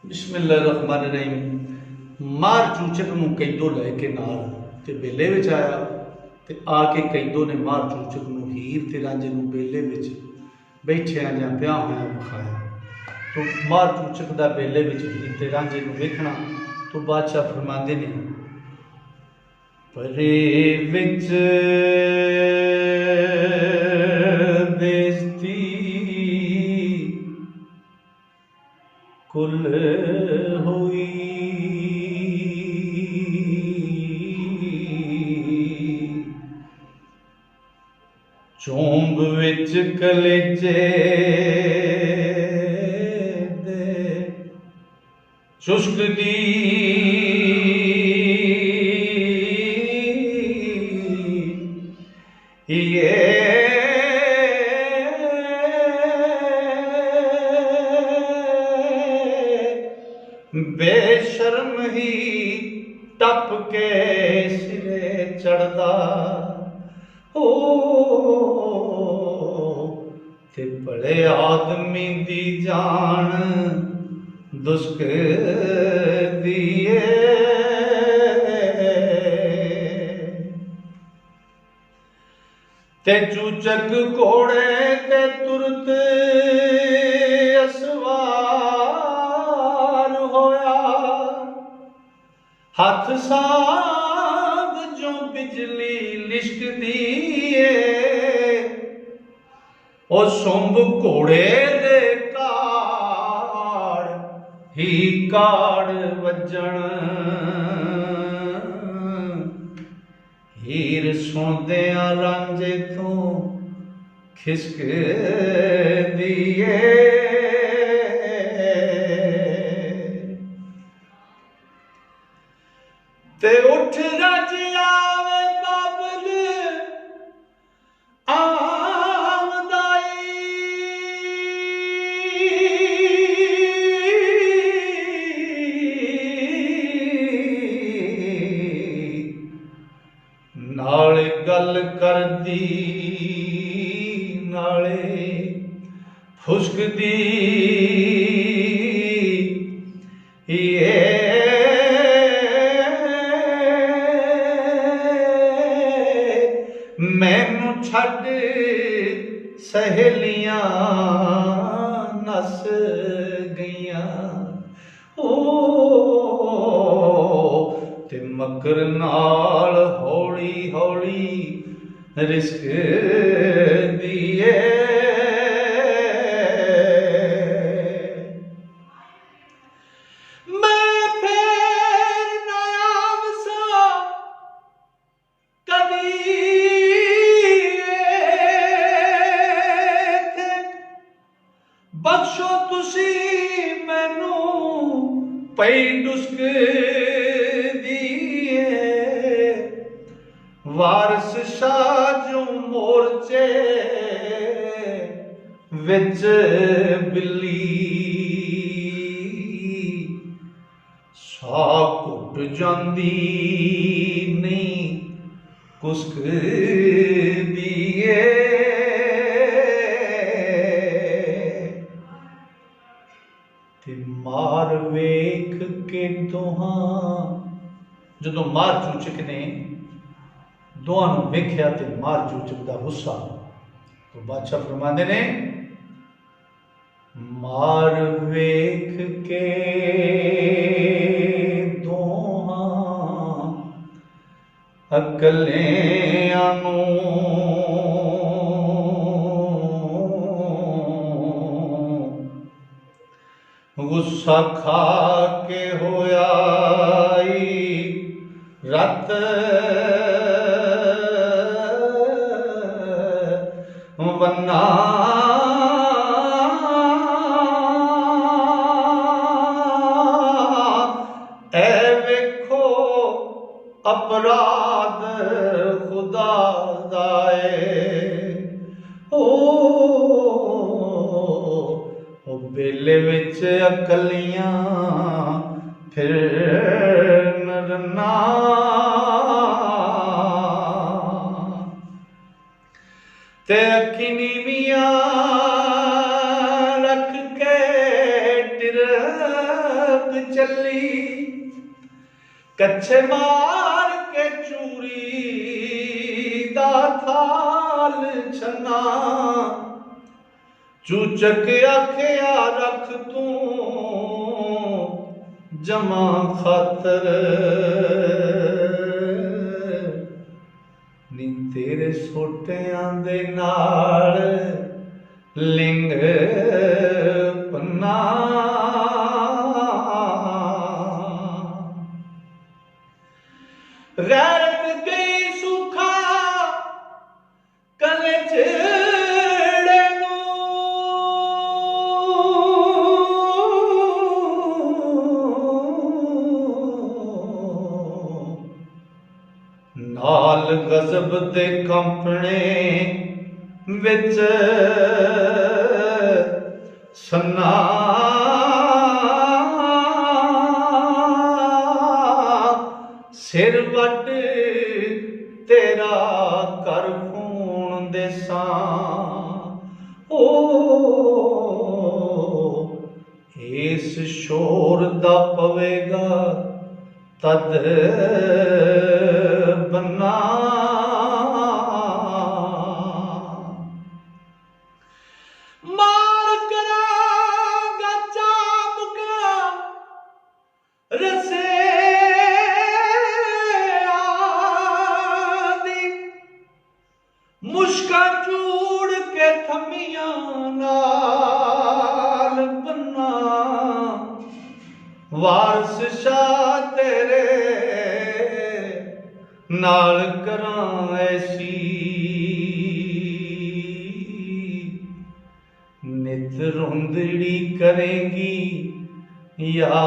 बिस्मिल्लाहिर्रहमानिर्रहीम। मार चूचक नूं कैदो लैके नाल ते बेले विच आया ते आके कैदो ने मार चूचक नूं हीर ते रांझे नूं बेले विच बैठिया जां पिया होया विखाया। तो मार चूचक दा बेले विच हीर ते रांझे नूं वेखना तो बादशाह फरमांदे ने परे विच बेइज्जती कुल हुई चोंब विच कलेजे दे चुस्क दी ये बेशर्म ही टप के सिरे चढ़दा हो ते बड़े आदमी दी जान दुस्क दिए ते चूचक घोड़े ते तुरत असवार होया हाथ साध जो बिजली लिश्क दिए ओ सुंब घोड़े दे काड़ ही काड़ वजन हीर सुनदिया रांझे तो खिसक दिए ते उठ रज आवे बाबल आमदाई नाले गल कर दी नाले फुसक दी ये मैनू छड़ सहेलियां नस गईयां ओ ते मकर नाल हौली हौली रिस्क दिए मैं फिर नायाब सा कदी बख्शो तुसी मैनू पई डुस्क दिए वारस शाह जो मोर्चे विच बिल्ली सा घुट जांदी नहीं कुस्क दिए मार वेख के दोहां जदों मार चूचक ने दोहां नूं वेख्या ते मार चूचक दा गुस्सा तो बादशाह फरमांदे ने मार वेख के दोहां अकलियां नूं गुस्सा खा के होया रत वन्ना ए वेखो अपराध खुदा दाए ओ बेले विच अकलियां फिर नरना ते अखी नीवियां रख के टिर औरत चली कच्छे मार के चूरी दा थाल छना चूचक आखिया रख तू जमा खातर नी तेरे सोटियां दे नाल लिंग पन्ना गैरत गई सूखा कले चेड़े नाल गजब दे कंपने विच सन्ना सिर वट तेरा कर खून देसा ओ इस शोर दा पवेगा तद बन्ना मार करांगा चाबुका रसे आदि मुश्का चूड़ के थमिया नाल बन्ना वारस शाह तेरे नाल करां ऐसी नित रोंदड़ी करेगी या